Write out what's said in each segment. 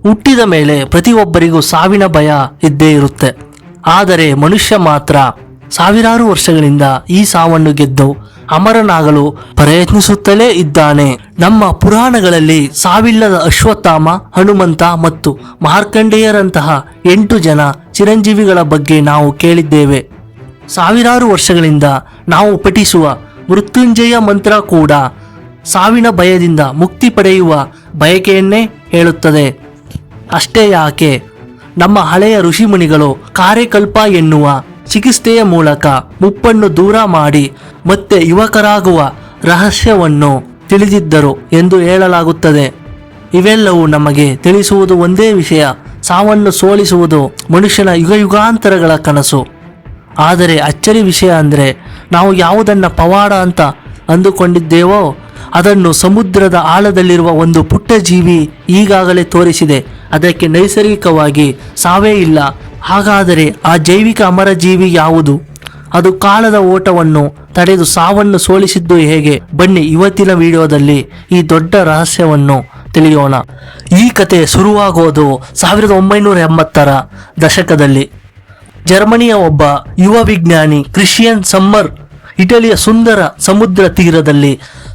ಹುಟ್ಟಿದ ಮೇಲೆ ಪ್ರತಿಯೊಬ್ಬರಿಗೂ ಸಾವಿನ ಭಯ ಇದ್ದೇ ಇರುತ್ತೆ. ಆದರೆ ಮನುಷ್ಯ ಮಾತ್ರ ಸಾವಿರಾರು ವರ್ಷಗಳಿಂದ ಈ ಸಾವನ್ನು ಗೆದ್ದು ಅಮರನಾಗಲು ಪ್ರಯತ್ನಿಸುತ್ತಲೇ ಇದ್ದಾನೆ. ನಮ್ಮ ಪುರಾಣಗಳಲ್ಲಿ ಸಾವಿಲ್ಲದ ಅಶ್ವತ್ಥಾಮ, ಹನುಮಂತ ಮತ್ತು ಮಾರ್ಕಂಡೇಯರಂತಹ 8 ಜನ ಚಿರಂಜೀವಿಗಳ ಬಗ್ಗೆ ನಾವು ಕೇಳಿದ್ದೇವೆ. ಸಾವಿರಾರು ವರ್ಷಗಳಿಂದ ನಾವು ಪಠಿಸುವ ಮೃತ್ಯುಂಜಯ ಮಂತ್ರ ಕೂಡ ಸಾವಿನ ಭಯದಿಂದ ಮುಕ್ತಿ ಪಡೆಯುವ ಬಯಕೆಯನ್ನೇ ಹೇಳುತ್ತದೆ. ಅಷ್ಟೇ ಯಾಕೆ, ನಮ್ಮ ಹಳೆಯ ಋಷಿಮುನಿಗಳು ಕಾರ್ಯಕಲ್ಪ ಎನ್ನುವ ಚಿಕಿತ್ಸೆಯ ಮೂಲಕ ಮುಪ್ಪನ್ನು ದೂರ ಮಾಡಿ ಮತ್ತೆ ಯುವಕರಾಗುವ ರಹಸ್ಯವನ್ನು ತಿಳಿದಿದ್ದರು ಎಂದು ಹೇಳಲಾಗುತ್ತದೆ. ಇವೆಲ್ಲವೂ ನಮಗೆ ತಿಳಿಸುವುದು ಒಂದೇ ವಿಷಯ: ಸಾವನ್ನು ಸೋಲಿಸುವುದು ಮನುಷ್ಯನ ಯುಗಾಂತರಗಳ ಕನಸು. ಆದರೆ ಅಚ್ಚರಿ ವಿಷಯ ಅಂದರೆ, ನಾವು ಯಾವುದನ್ನು ಪವಾಡ ಅಂತ ಅಂದುಕೊಂಡಿದ್ದೇವೋ ಅದನ್ನು ಸಮುದ್ರದ ಆಳದಲ್ಲಿರುವ ಒಂದು ಪುಟ್ಟ ಜೀವಿ ಈಗಾಗಲೇ ತೋರಿಸಿದೆ. ಅದಕ್ಕೆ ನೈಸರ್ಗಿಕವಾಗಿ ಸಾವೇ ಇಲ್ಲ. ಹಾಗಾದರೆ ಆ ಜೈವಿಕ ಅಮರ ಜೀವಿ ಯಾವುದು? ಅದು ಕಾಲದ ಓಟವನ್ನು ತಡೆದು ಸಾವನ್ನು ಸೋಲಿಸಿದ್ದು ಹೇಗೆ? ಬನ್ನಿ ಇವತ್ತಿನ ವಿಡಿಯೋದಲ್ಲಿ ಈ ದೊಡ್ಡ ರಹಸ್ಯವನ್ನು ತಿಳಿಯೋಣ. ಈ ಕತೆ ಶುರುವಾಗೋದು 1980ರ ದಶಕದಲ್ಲಿ. ಜರ್ಮನಿಯ ಒಬ್ಬ ಯುವ ವಿಜ್ಞಾನಿ ಕ್ರಿಶ್ಚಿಯನ್ ಸಮ್ಮರ್ ಇಟಲಿಯ ಸುಂದರ ಸಮುದ್ರ ತೀರದಲ್ಲಿ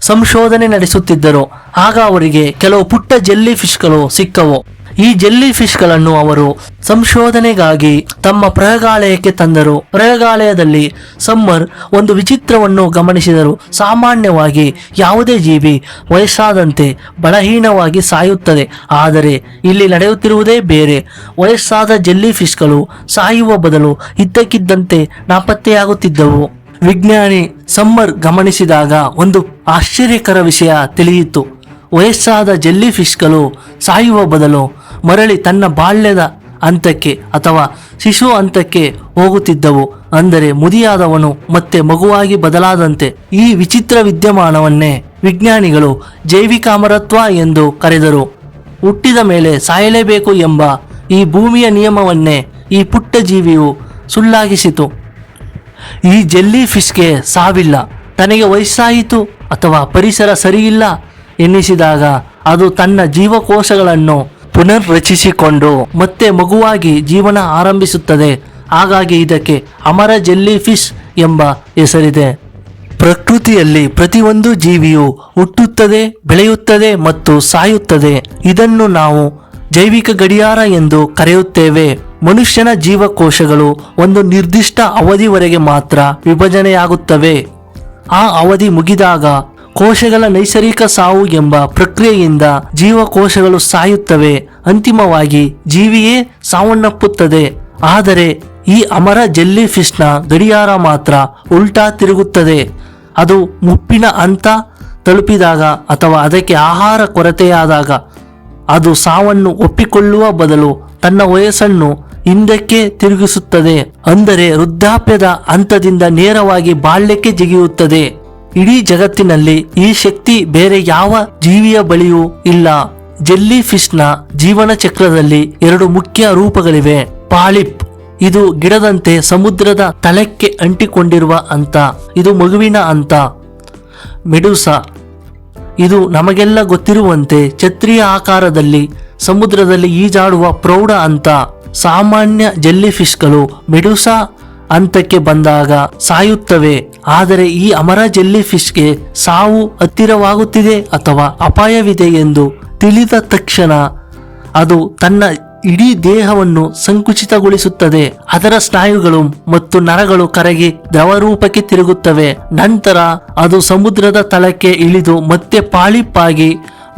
ಸಂಶೋಧನೆ ನಡೆಸುತ್ತಿದ್ದರು. ಆಗ ಅವರಿಗೆ ಕೆಲವು ಪುಟ್ಟ ಜೆಲ್ಲಿ ಫಿಶ್ಗಳು ಸಿಕ್ಕವು. ಈ ಜೆಲ್ಲಿ ಫಿಶ್ಗಳನ್ನು ಅವರು ಸಂಶೋಧನೆಗಾಗಿ ತಮ್ಮ ಪ್ರಯೋಗಾಲಯಕ್ಕೆ ತಂದರು. ಪ್ರಯೋಗಾಲಯದಲ್ಲಿ ಸಮ್ಮರ್ ಒಂದು ವಿಚಿತ್ರವನ್ನು ಗಮನಿಸಿದರು. ಸಾಮಾನ್ಯವಾಗಿ ಯಾವುದೇ ಜೀವಿ ವಯಸ್ಸಾದಂತೆ ಬಲಹೀನವಾಗಿ ಸಾಯುತ್ತದೆ. ಆದರೆ ಇಲ್ಲಿ ನಡೆಯುತ್ತಿರುವುದೇ ಬೇರೆ. ವಯಸ್ಸಾದ ಜೆಲ್ಲಿ ಫಿಶ್ಗಳು ಸಾಯುವ ಬದಲು ಇದ್ದಕ್ಕಿದ್ದಂತೆ ನಾಪತ್ತೆಯಾಗುತ್ತಿದ್ದವು. ವಿಜ್ಞಾನಿ ಸಮ್ಮರ್ ಗಮನಿಸಿದಾಗ ಒಂದು ಆಶ್ಚರ್ಯಕರ ವಿಷಯ ತಿಳಿಯಿತು. ವಯಸ್ಸಾದ ಜೆಲ್ಲಿ ಫಿಶ್ಗಳು ಸಾಯುವ ಬದಲು ಮರಳಿ ತನ್ನ ಬಾಲ್ಯದ ಹಂತಕ್ಕೆ ಅಥವಾ ಶಿಶು ಹಂತಕ್ಕೆ ಹೋಗುತ್ತಿದ್ದವು. ಅಂದರೆ ಮುದಿಯಾದವನು ಮತ್ತೆ ಮಗುವಾಗಿ ಬದಲಾದಂತೆ. ಈ ವಿಚಿತ್ರ ವಿದ್ಯಮಾನವನ್ನೇ ವಿಜ್ಞಾನಿಗಳು ಜೈವಿಕ ಅಮರತ್ವ ಎಂದು ಕರೆದರು. ಹುಟ್ಟಿದ ಮೇಲೆ ಸಾಯಲೇಬೇಕು ಎಂಬ ಈ ಭೂಮಿಯ ನಿಯಮವನ್ನೇ ಈ ಪುಟ್ಟ ಜೀವಿಯು ಸುಳ್ಳಾಗಿಸಿತು. ಈ ಜೆಲ್ಲಿ ಫಿಶ್ಗೆ ಸಾವಿಲ್ಲ. ತನಗೆ ವಯಸ್ಸಾಯಿತು ಅಥವಾ ಪರಿಸರ ಸರಿಯಿಲ್ಲ ಎನ್ನಿಸಿದಾಗ ಅದು ತನ್ನ ಜೀವಕೋಶಗಳನ್ನು ಪುನರ್ರಚಿಸಿಕೊಂಡು ಮತ್ತೆ ಮಗುವಾಗಿ ಜೀವನ ಆರಂಭಿಸುತ್ತದೆ. ಹಾಗಾಗಿ ಇದಕ್ಕೆ ಅಮರ ಜೆಲ್ಲಿ ಫಿಶ್ ಎಂಬ ಹೆಸರಿದೆ. ಪ್ರಕೃತಿಯಲ್ಲಿ ಪ್ರತಿಯೊಂದು ಜೀವಿಯು ಹುಟ್ಟುತ್ತದೆ, ಬೆಳೆಯುತ್ತದೆ ಮತ್ತು ಸಾಯುತ್ತದೆ. ಇದನ್ನು ನಾವು ಜೈವಿಕ ಗಡಿಯಾರ ಎಂದು ಕರೆಯುತ್ತೇವೆ. ಮನುಷ್ಯನ ಜೀವಕೋಶಗಳು ಒಂದು ನಿರ್ದಿಷ್ಟ ಅವಧಿವರೆಗೆ ಮಾತ್ರ ವಿಭಜನೆಯಾಗುತ್ತವೆ. ಆ ಅವಧಿ ಮುಗಿದಾಗ ಕೋಶಗಳ ನೈಸರ್ಗಿಕ ಸಾವು ಎಂಬ ಪ್ರಕ್ರಿಯೆಯಿಂದ ಜೀವಕೋಶಗಳು ಸಾಯುತ್ತವೆ. ಅಂತಿಮವಾಗಿ ಜೀವಿಯೇ ಸಾವನ್ನಪ್ಪುತ್ತದೆ. ಆದರೆ ಈ ಅಮರ ಜೆಲ್ಲಿ ಫಿಶ್ನ ಗಡಿಯಾರ ಮಾತ್ರ ಉಲ್ಟಾ ತಿರುಗುತ್ತದೆ. ಅದು ಮುಪ್ಪಿನ ಹಂತ ತಲುಪಿದಾಗ ಅಥವಾ ಅದಕ್ಕೆ ಆಹಾರ ಕೊರತೆಯಾದಾಗ ಅದು ಸಾವನ್ನು ಒಪ್ಪಿಕೊಳ್ಳುವ ಬದಲು ತನ್ನ ವಯಸ್ಸನ್ನು ಹಿಂದಕ್ಕೆ ತಿರುಗಿಸುತ್ತದೆ. ಅಂದರೆ ವೃದ್ಧಾಪ್ಯದ ಹಂತದಿಂದ ನೇರವಾಗಿ ಬಾಲ್ಯಕ್ಕೆ ಜಿಗಿಯುತ್ತದೆ. ಇಡೀ ಜಗತ್ತಿನಲ್ಲಿ ಈ ಶಕ್ತಿ ಬೇರೆ ಯಾವ ಜೀವಿಯ ಬಳಿಯೂ ಇಲ್ಲ. ಜೆಲ್ಲಿ ಫಿಶ್ನ ಜೀವನ ಚಕ್ರದಲ್ಲಿ 2 ಮುಖ್ಯ ರೂಪಗಳಿವೆ. ಪಾಲಿಪ್, ಇದು ಗಿಡದಂತೆ ಸಮುದ್ರದ ತಳಕ್ಕೆ ಅಂಟಿಕೊಂಡಿರುವ ಹಂತ, ಇದು ಮಗುವಿನ ಹಂತ. ಮೆಡುಸಾ, ಇದು ನಮಗೆಲ್ಲ ಗೊತ್ತಿರುವಂತೆ ಛತ್ರಿಯ ಆಕಾರದಲ್ಲಿ ಸಮುದ್ರದಲ್ಲಿ ಈಜಾಡುವ ಪ್ರೌಢ ಹಂತ. ಸಾಮಾನ್ಯ ಜೆಲ್ಲಿ ಫಿಶ್ಗಳು ಮೆಡುಸಾ ಹಂತಕ್ಕೆ ಬಂದಾಗ ಸಾಯುತ್ತವೆ. ಆದರೆ ಈ ಅಮರ ಜೆಲ್ಲಿ ಫಿಶ್ಗೆ ಸಾವು ಹತ್ತಿರವಾಗುತ್ತಿದೆ ಅಥವಾ ಅಪಾಯವಿದೆ ಎಂದು ತಿಳಿದ ತಕ್ಷಣ ಅದು ತನ್ನ ಇಡೀ ದೇಹವನ್ನು ಸಂಕುಚಿತಗೊಳಿಸುತ್ತದೆ. ಅದರ ಸ್ನಾಯುಗಳು ಮತ್ತು ನರಗಳು ಕರಗಿ ದ್ರವರೂಪಕ್ಕೆ ತಿರುಗುತ್ತವೆ. ನಂತರ ಅದು ಸಮುದ್ರದ ತಳಕ್ಕೆ ಇಳಿದು ಮತ್ತೆ ಪಾಲಿಪ್ ಆಗಿ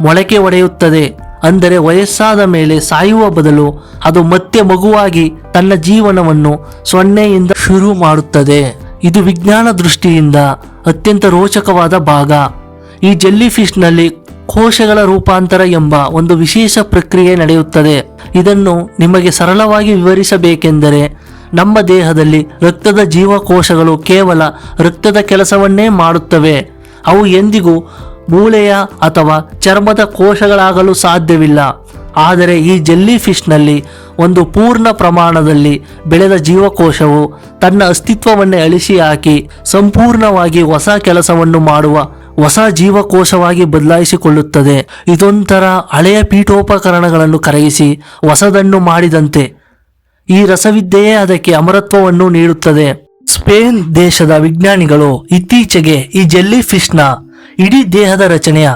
ಮೊಳಕೆ ಒಡೆಯುತ್ತದೆ. ಅಂದರೆ ವಯಸ್ಸಾದ ಮೇಲೆ ಸಾಯುವ ಬದಲು ಅದು ಮತ್ತೆ ಮಗುವಾಗಿ ತನ್ನ ಜೀವನವನ್ನು 0ಯಿಂದ ಶುರು ಮಾಡುತ್ತದೆ. ಇದು ವಿಜ್ಞಾನ ದೃಷ್ಟಿಯಿಂದ ಅತ್ಯಂತ ರೋಚಕವಾದ ಭಾಗ. ಈ ಜೆಲ್ಲಿ ಫಿಶ್ನಲ್ಲಿ ಕೋಶಗಳ ರೂಪಾಂತರ ಎಂಬ ಒಂದು ವಿಶೇಷ ಪ್ರಕ್ರಿಯೆ ನಡೆಯುತ್ತದೆ. ಇದನ್ನು ನಿಮಗೆ ಸರಳವಾಗಿ ವಿವರಿಸಬೇಕೆಂದರೆ, ನಮ್ಮ ದೇಹದಲ್ಲಿ ರಕ್ತದ ಜೀವಕೋಶಗಳು ಕೇವಲ ರಕ್ತದ ಕೆಲಸವನ್ನೇ ಮಾಡುತ್ತವೆ. ಅವು ಎಂದಿಗೂ ಮೂಳೆಯ ಅಥವಾ ಚರ್ಮದ ಕೋಶಗಳಾಗಲು ಸಾಧ್ಯವಿಲ್ಲ. ಆದರೆ ಈ ಜೆಲ್ಲಿ ಫಿಶ್ನಲ್ಲಿ ಒಂದು ಪೂರ್ಣ ಪ್ರಮಾಣದಲ್ಲಿ ಬೆಳೆದ ಜೀವಕೋಶವು ತನ್ನ ಅಸ್ತಿತ್ವವನ್ನೇ ಅಳಿಸಿ ಹಾಕಿ ಸಂಪೂರ್ಣವಾಗಿ ಹೊಸ ಕೆಲಸವನ್ನು ಮಾಡುವ ಹೊಸ ಜೀವಕೋಶವಾಗಿ ಬದಲಾಯಿಸಿಕೊಳ್ಳುತ್ತದೆ. ಇದೊಂಥರ ಹಳೆಯ ಪೀಠೋಪಕರಣಗಳನ್ನು ಕರಗಿಸಿ ಹೊಸದನ್ನು ಮಾಡಿದಂತೆ. ಈ ರಸವಿದ್ಯೆಯೇ ಅದಕ್ಕೆ ಅಮರತ್ವವನ್ನು ನೀಡುತ್ತದೆ. ಸ್ಪೇನ್ ದೇಶದ ವಿಜ್ಞಾನಿಗಳು ಇತ್ತೀಚೆಗೆ ಈ ಜೆಲ್ಲಿ ಫಿಶ್ನ ಇಡೀ ದೇಹದ ರಚನೆಯ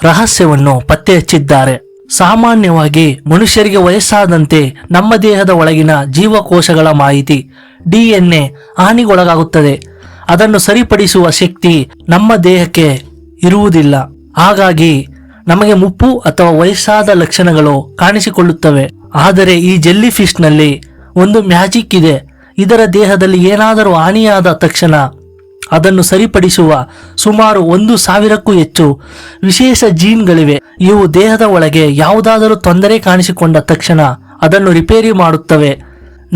ರಹಸ್ಯವನ್ನು ಪತ್ತೆ ಹಚ್ಚಿದ್ದಾರೆ. ಸಾಮಾನ್ಯವಾಗಿ ಮನುಷ್ಯರಿಗೆ ವಯಸ್ಸಾದಂತೆ ನಮ್ಮ ದೇಹದ ಒಳಗಿನ ಜೀವಕೋಶಗಳ ಮಾಹಿತಿ DNA ಹಾನಿಗೊಳಗಾಗುತ್ತದೆ. ಅದನ್ನು ಸರಿಪಡಿಸುವ ಶಕ್ತಿ ನಮ್ಮ ದೇಹಕ್ಕೆ ಇರುವುದಿಲ್ಲ. ಹಾಗಾಗಿ ನಮಗೆ ಮುಪ್ಪು ಅಥವಾ ವಯಸ್ಸಾದ ಲಕ್ಷಣಗಳು ಕಾಣಿಸಿಕೊಳ್ಳುತ್ತವೆ. ಆದರೆ ಈ ಜೆಲ್ಲಿ ಫಿಶ್ನಲ್ಲಿ ಒಂದು ಮ್ಯಾಜಿಕ್ ಇದೆ. ಇದರ ದೇಹದಲ್ಲಿ ಏನಾದರೂ ಹಾನಿಯಾದ ತಕ್ಷಣ ಅದನ್ನು ಸರಿಪಡಿಸುವ ಸುಮಾರು 1,000ಕ್ಕೂ ಹೆಚ್ಚು ವಿಶೇಷ ಜೀನ್ಗಳಿವೆ. ಇವು ದೇಹದ ಒಳಗೆ ಯಾವುದಾದರೂ ತೊಂದರೆ ಕಾಣಿಸಿಕೊಂಡ ತಕ್ಷಣ ಅದನ್ನು ರಿಪೇರಿ ಮಾಡುತ್ತವೆ.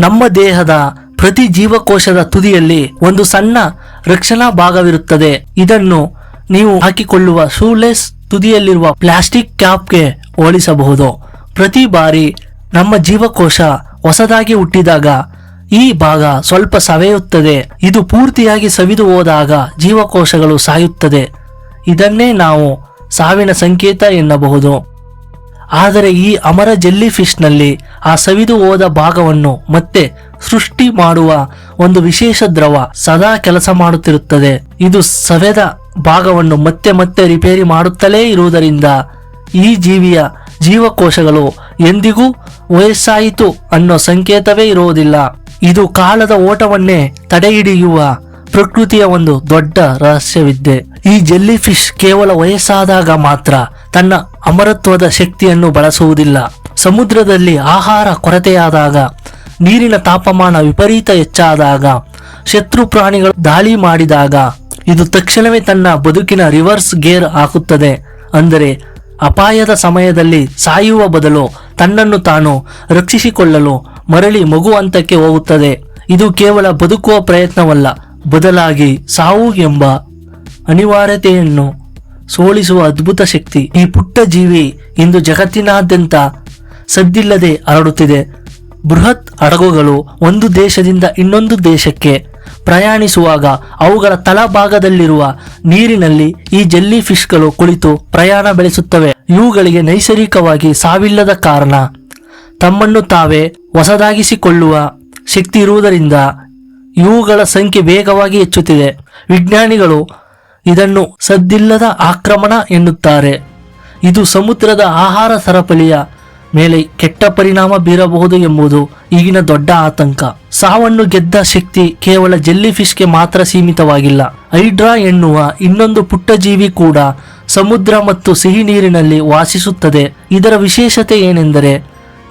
ನಮ್ಮ ದೇಹದ ಪ್ರತಿ ಜೀವಕೋಶದ ತುದಿಯಲ್ಲಿ ಒಂದು ಸಣ್ಣ ರಕ್ಷಣಾ ಭಾಗವಿರುತ್ತದೆ. ಇದನ್ನು ನೀವು ಹಾಕಿಕೊಳ್ಳುವ ಶೂಲೆಸ್ ತುದಿಯಲ್ಲಿರುವ ಪ್ಲಾಸ್ಟಿಕ್ ಕ್ಯಾಪ್ಗೆ ಹೋಲಿಸಬಹುದು. ಪ್ರತಿ ಬಾರಿ ನಮ್ಮ ಜೀವಕೋಶ ಹೊಸದಾಗಿ ಹುಟ್ಟಿದಾಗ ಈ ಭಾಗ ಸ್ವಲ್ಪ ಸವೆಯುತ್ತದೆ. ಇದು ಪೂರ್ತಿಯಾಗಿ ಸವಿದು ಹೋದಾಗ ಜೀವಕೋಶಗಳು ಸಾಯುತ್ತದೆ. ಇದನ್ನೇ ನಾವು ಸಾವಿನ ಸಂಕೇತ ಎನ್ನಬಹುದು. ಆದರೆ ಈ ಅಮರ ಜೆಲ್ಲಿ ಫಿಶ್ನಲ್ಲಿ ಆ ಸವಿದು ಹೋದ ಭಾಗವನ್ನು ಮತ್ತೆ ಸೃಷ್ಟಿ ಮಾಡುವ ಒಂದು ವಿಶೇಷ ದ್ರವ ಸದಾ ಕೆಲಸ ಮಾಡುತ್ತಿರುತ್ತದೆ. ಇದು ಸವೆದ ಭಾಗವನ್ನು ಮತ್ತೆ ಮತ್ತೆ ರಿಪೇರಿ ಮಾಡುತ್ತಲೇ ಇರುವುದರಿಂದ ಈ ಜೀವಿಯ ಜೀವಕೋಶಗಳು ಎಂದಿಗೂ ವಯಸ್ಸಾಯಿತು ಅನ್ನೋ ಸಂಕೇತವೇ ಇರುವುದಿಲ್ಲ. ಇದು ಕಾಲದ ಓಟವನ್ನೇ ತಡೆಹಿಡಿಯುವ ಪ್ರಕೃತಿಯ ಒಂದು ದೊಡ್ಡ ರಹಸ್ಯವಿದೆ. ಈ ಜೆಲ್ಲಿ ಫಿಶ್ ಕೇವಲ ವಯಸ್ಸಾದಾಗ ಮಾತ್ರ ತನ್ನ ಅಮರತ್ವದ ಶಕ್ತಿಯನ್ನು ಬಳಸುವುದಿಲ್ಲ. ಸಮುದ್ರದಲ್ಲಿ ಆಹಾರ ಕೊರತೆಯಾದಾಗ, ನೀರಿನ ತಾಪಮಾನ ವಿಪರೀತ ಹೆಚ್ಚಾದಾಗ, ಶತ್ರು ಪ್ರಾಣಿಗಳು ದಾಳಿ ಮಾಡಿದಾಗ ಇದು ತಕ್ಷಣವೇ ತನ್ನ ಬದುಕಿನ ರಿವರ್ಸ್ ಗೇರ್ ಹಾಕುತ್ತದೆ. ಅಂದರೆ ಅಪಾಯದ ಸಮಯದಲ್ಲಿ ಸಾಯುವ ಬದಲು ತನ್ನನ್ನು ತಾನು ರಕ್ಷಿಸಿಕೊಳ್ಳಲು ಮರಳಿ ಮಗು ಹಂತಕ್ಕೆ ಹೋಗುತ್ತದೆ. ಇದು ಕೇವಲ ಬದುಕುವ ಪ್ರಯತ್ನವಲ್ಲ, ಬದಲಾಗಿ ಸಾವು ಎಂಬ ಅನಿವಾರ್ಯತೆಯನ್ನು ಸೋಲಿಸುವ ಅದ್ಭುತ ಶಕ್ತಿ. ಈ ಪುಟ್ಟ ಜೀವಿ ಇಂದು ಜಗತ್ತಿನಾದ್ಯಂತ ಸದ್ದಿಲ್ಲದೆ ಹರಡುತ್ತಿದೆ. ಬೃಹತ್ ಹಡಗುಗಳು ಒಂದು ದೇಶದಿಂದ ಇನ್ನೊಂದು ದೇಶಕ್ಕೆ ಪ್ರಯಾಣಿಸುವಾಗ ಅವುಗಳ ತಳಭಾಗದಲ್ಲಿರುವ ನೀರಿನಲ್ಲಿ ಈ ಜೆಲ್ಲಿ ಫಿಶ್ಗಳು ಕುಳಿತು ಪ್ರಯಾಣ ಬೆಳೆಸುತ್ತವೆ. ಇವುಗಳಿಗೆ ನೈಸರ್ಗಿಕವಾಗಿ ಸಾವಿಲ್ಲದ ಕಾರಣ ತಮ್ಮನ್ನು ತಾವೇ ಹೊಸದಾಗಿಸಿಕೊಳ್ಳುವ ಶಕ್ತಿ ಇರುವುದರಿಂದ ಇವುಗಳ ಸಂಖ್ಯೆ ವೇಗವಾಗಿ ಹೆಚ್ಚುತ್ತಿದೆ. ವಿಜ್ಞಾನಿಗಳು ಇದನ್ನು ಸದ್ದಿಲ್ಲದ ಆಕ್ರಮಣ ಎನ್ನುತ್ತಾರೆ. ಇದು ಸಮುದ್ರದ ಆಹಾರ ಸರಪಳಿಯ ಮೇಲೆ ಕೆಟ್ಟ ಪರಿಣಾಮ ಬೀರಬಹುದು ಎಂಬುದು ಈಗಿನ ದೊಡ್ಡ ಆತಂಕ. ಸಾವನ್ನು ಗೆದ್ದ ಶಕ್ತಿ ಕೇವಲ ಜೆಲ್ಲಿ ಫಿಶ್ಗೆ ಮಾತ್ರ ಸೀಮಿತವಾಗಿಲ್ಲ. ಹೈಡ್ರಾ ಎನ್ನುವ ಇನ್ನೊಂದು ಪುಟ್ಟ ಜೀವಿ ಕೂಡ ಸಮುದ್ರ ಮತ್ತು ಸಿಹಿ ನೀರಿನಲ್ಲಿ ವಾಸಿಸುತ್ತದೆ. ಇದರ ವಿಶೇಷತೆ ಏನೆಂದರೆ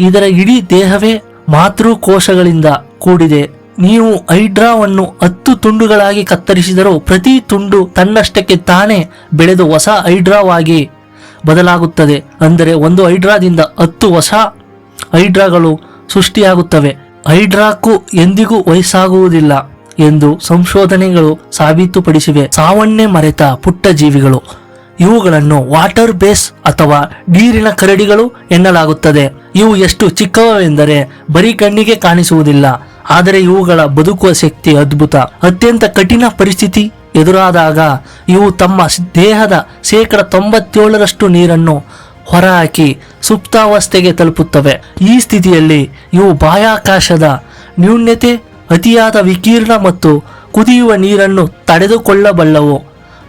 ಇದರ ಇಡೀ ದೇಹವೇ ಮಾತೃಕೋಶಗಳಿಂದ ಕೂಡಿದೆ. ನೀವು ಹೈಡ್ರಾವನ್ನು 10 ತುಂಡುಗಳಾಗಿ ಕತ್ತರಿಸಿದರೂ ಪ್ರತಿ ತುಂಡು ತನ್ನಷ್ಟಕ್ಕೆ ತಾನೇ ಬೆಳೆದು ಹೊಸ ಹೈಡ್ರಾವಾಗಿ ಬದಲಾಗುತ್ತದೆ. ಅಂದರೆ ಒಂದು ಹೈಡ್ರಾದಿಂದ 10 ಹೊಸ ಹೈಡ್ರಾಗಳು ಸೃಷ್ಟಿಯಾಗುತ್ತವೆ. ಹೈಡ್ರಾಕ್ಕೂ ಎಂದಿಗೂ ವಯಸ್ಸಾಗುವುದಿಲ್ಲ ಎಂದು ಸಂಶೋಧನೆಗಳು ಸಾಬೀತುಪಡಿಸಿವೆ. ಸಾವನ್ನೇ ಮರೆತ ಪುಟ್ಟ ಜೀವಿಗಳು. ಇವುಗಳನ್ನು ವಾಟರ್ ಬೇಸ್ ಅಥವಾ ನೀರಿನ ಕರಡಿಗಳು ಎನ್ನಲಾಗುತ್ತದೆ. ಇವು ಎಷ್ಟು ಚಿಕ್ಕವೆಂದರೆ ಬರೀ ಕಣ್ಣಿಗೆ ಕಾಣಿಸುವುದಿಲ್ಲ. ಆದರೆ ಇವುಗಳ ಬದುಕುವ ಶಕ್ತಿ ಅದ್ಭುತ. ಅತ್ಯಂತ ಕಠಿಣ ಪರಿಸ್ಥಿತಿ ಎದುರಾದಾಗ ಇವು ತಮ್ಮ ದೇಹದ 97% ನೀರನ್ನು ಹೊರಹಾಕಿ ಸುಪ್ತಾವಸ್ಥೆಗೆ ತಲುಪುತ್ತವೆ. ಈ ಸ್ಥಿತಿಯಲ್ಲಿ ಇವು ಬಾಹ್ಯಾಕಾಶದ ನ್ಯೂನತೆ, ಅತಿಯಾದ ವಿಕಿರಣ ಮತ್ತು ಕುದಿಯುವ ನೀರನ್ನು ತಡೆದುಕೊಳ್ಳಬಲ್ಲವು.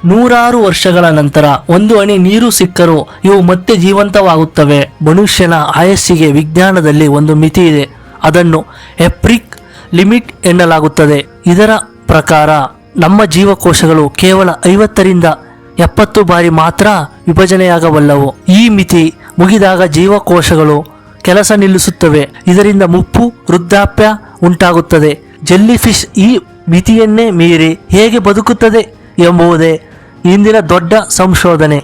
100 ವರ್ಷಗಳ ನಂತರ ಒಂದು ಹನಿ ನೀರು ಸಿಕ್ಕರೂ ಇವು ಮತ್ತೆ ಜೀವಂತವಾಗುತ್ತವೆ. ಮನುಷ್ಯನ ಆಯಸ್ಸಿಗೆ ವಿಜ್ಞಾನದಲ್ಲಿ ಒಂದು ಮಿತಿ ಇದೆ. ಅದನ್ನು ಎಪ್ರಿಕ್ ಲಿಮಿಟ್ ಎನ್ನಲಾಗುತ್ತದೆ. ಇದರ ಪ್ರಕಾರ ನಮ್ಮ ಜೀವಕೋಶಗಳು ಕೇವಲ 50ರಿಂದ 70 ಬಾರಿ ಮಾತ್ರ ವಿಭಜನೆಯಾಗಬಲ್ಲವು. ಈ ಮಿತಿ ಮುಗಿದಾಗ ಜೀವಕೋಶಗಳು ಕೆಲಸ ನಿಲ್ಲಿಸುತ್ತವೆ. ಇದರಿಂದ ಮುಪ್ಪು, ವೃದ್ಧಾಪ್ಯ ಉಂಟಾಗುತ್ತದೆ. ಜೆಲ್ಲಿ ಫಿಶ್ ಈ ಮಿತಿಯನ್ನೇ ಮೀರಿ ಹೇಗೆ ಬದುಕುತ್ತದೆ ಎಂಬುದೇ ಇಂದಿನ ದೊಡ್ಡ ಸಂಶೋಧನೆ.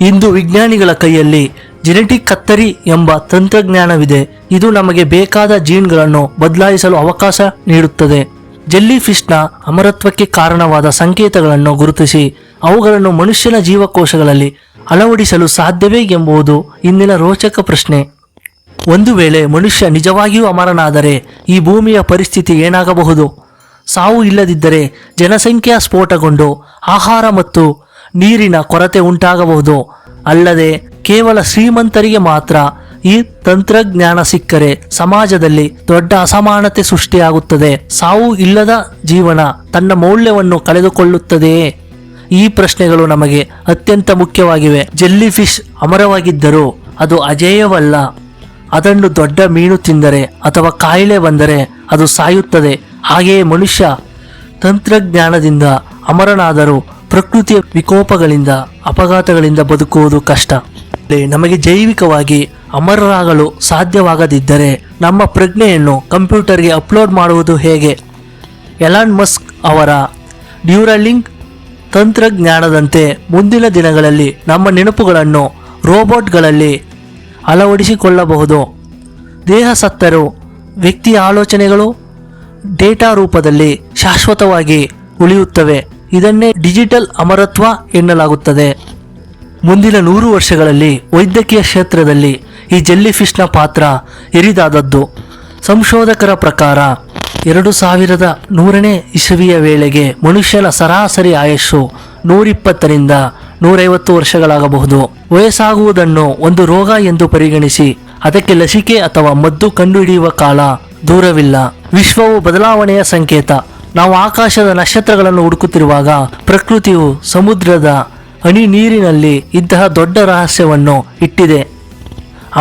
ಇಂದು ವಿಜ್ಞಾನಿಗಳ ಕೈಯಲ್ಲಿ ಜೆನೆಟಿಕ್ ಕತ್ತರಿ ಎಂಬ ತಂತ್ರಜ್ಞಾನವಿದೆ. ಇದು ನಮಗೆ ಬೇಕಾದ ಜೀನ್ಗಳನ್ನು ಬದಲಾಯಿಸಲು ಅವಕಾಶ ನೀಡುತ್ತದೆ. ಜೆಲ್ಲಿ ಫಿಶ್ನ ಅಮರತ್ವಕ್ಕೆ ಕಾರಣವಾದ ಸಂಕೇತಗಳನ್ನು ಗುರುತಿಸಿ ಅವುಗಳನ್ನು ಮನುಷ್ಯನ ಜೀವಕೋಶಗಳಲ್ಲಿ ಅಳವಡಿಸಲು ಸಾಧ್ಯವೇ ಎಂಬುದು ಇಂದಿನ ರೋಚಕ ಪ್ರಶ್ನೆ. ಒಂದು ವೇಳೆ ಮನುಷ್ಯ ನಿಜವಾಗಿಯೂ ಅಮರನಾದರೆ ಈ ಭೂಮಿಯ ಪರಿಸ್ಥಿತಿ ಏನಾಗಬಹುದು? ಸಾವು ಇಲ್ಲದಿದ್ದರೆ ಜನಸಂಖ್ಯಾ ಸ್ಫೋಟಗೊಂಡು ಆಹಾರ ಮತ್ತು ನೀರಿನ ಕೊರತೆ ಉಂಟಾಗಬಹುದು. ಅಲ್ಲದೆ ಕೇವಲ ಶ್ರೀಮಂತರಿಗೆ ಮಾತ್ರ ಈ ತಂತ್ರಜ್ಞಾನ ಸಿಕ್ಕರೆ ಸಮಾಜದಲ್ಲಿ ದೊಡ್ಡ ಅಸಮಾನತೆ ಸೃಷ್ಟಿಯಾಗುತ್ತದೆ. ಸಾವು ಇಲ್ಲದ ಜೀವನ ತನ್ನ ಮೌಲ್ಯವನ್ನು ಕಳೆದುಕೊಳ್ಳುತ್ತದೆಯೇ? ಈ ಪ್ರಶ್ನೆಗಳು ನಮಗೆ ಅತ್ಯಂತ ಮುಖ್ಯವಾಗಿವೆ. ಜೆಲ್ಲಿ ಫಿಶ್ ಅಮರವಾಗಿದ್ದರೂ ಅದು ಅಜೇಯವಲ್ಲ. ಅದನ್ನು ದೊಡ್ಡ ಮೀನು ತಿಂದರೆ ಅಥವಾ ಕಾಯಿಲೆ ಬಂದರೆ ಅದು ಸಾಯುತ್ತದೆ. ಹಾಗೆಯೇ ಮನುಷ್ಯ ತಂತ್ರಜ್ಞಾನದಿಂದ ಅಮರನಾದರೂ ಪ್ರಕೃತಿಯ ವಿಕೋಪಗಳಿಂದ ಅಪಘಾತಗಳಿಂದ ಬದುಕುವುದು ಕಷ್ಟ. ನಮಗೆ ಜೈವಿಕವಾಗಿ ಅಮರರಾಗಲು ಸಾಧ್ಯವಾಗದಿದ್ದರೆ ನಮ್ಮ ಪ್ರಜ್ಞೆಯನ್ನು ಕಂಪ್ಯೂಟರ್ಗೆ ಅಪ್ಲೋಡ್ ಮಾಡುವುದು ಹೇಗೆ? ಎಲಾನ್ ಮಸ್ಕ್ ಅವರ ನ್ಯೂರಲಿಂಕ್ ತಂತ್ರಜ್ಞಾನದಂತೆ ಮುಂದಿನ ದಿನಗಳಲ್ಲಿ ನಮ್ಮ ನೆನಪುಗಳನ್ನು ರೋಬೋಟ್ಗಳಲ್ಲಿ ಅಳವಡಿಸಿಕೊಳ್ಳಬಹುದು. ದೇಹ ಸತ್ತರೂ ವ್ಯಕ್ತಿಯ ಆಲೋಚನೆಗಳು ಡೇಟಾ ರೂಪದಲ್ಲಿ ಶಾಶ್ವತವಾಗಿ ಉಳಿಯುತ್ತವೆ. ಇದನ್ನೇ ಡಿಜಿಟಲ್ ಅಮರತ್ವ ಎನ್ನಲಾಗುತ್ತದೆ. ಮುಂದಿನ 100 ವರ್ಷಗಳಲ್ಲಿ ವೈದ್ಯಕೀಯ ಕ್ಷೇತ್ರದಲ್ಲಿ ಈ ಜೆಲ್ಲಿ ಫಿಶ್ನ ಪಾತ್ರ ಹಿರಿದಾದದ್ದು. ಸಂಶೋಧಕರ ಪ್ರಕಾರ 2100ನೇ ಇಸವಿಯ ವೇಳೆಗೆ ಮನುಷ್ಯನ ಸರಾಸರಿ ಆಯುಷ್ಯು 120ರಿಂದ 150 ವರ್ಷಗಳಾಗಬಹುದು. ವಯಸ್ಸಾಗುವುದನ್ನು ಒಂದು ರೋಗ ಎಂದು ಪರಿಗಣಿಸಿ ಅದಕ್ಕೆ ಲಸಿಕೆ ಅಥವಾ ಮದ್ದು ಕಂಡುಹಿಡಿಯುವ ಕಾಲ ದೂರವಿಲ್ಲ. ವಿಶ್ವವು ಬದಲಾವಣೆಯ ಸಂಕೇತ. ನಾವು ಆಕಾಶದ ನಕ್ಷತ್ರಗಳನ್ನು ಹುಡುಕುತ್ತಿರುವಾಗ ಪ್ರಕೃತಿಯು ಸಮುದ್ರದ ಹನಿ ನೀರಿನಲ್ಲಿ ಇಂತಹ ದೊಡ್ಡ ರಹಸ್ಯವನ್ನು ಇಟ್ಟಿದೆ.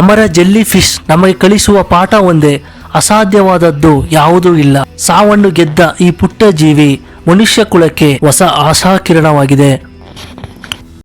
ಅಮರ ಜೆಲ್ಲಿ ಫಿಶ್ ನಮಗೆ ಕಲಿಸುವ ಪಾಠ ಒಂದೇ: ಅಸಾಧ್ಯವಾದದ್ದು ಯಾವುದೂ ಇಲ್ಲ. ಸಾವನ್ನು ಗೆದ್ದ ಈ ಪುಟ್ಟ ಜೀವಿ ಮನುಷ್ಯ ಕುಲಕ್ಕೆ ಹೊಸ ಆಶಾಕಿರಣವಾಗಿದೆ.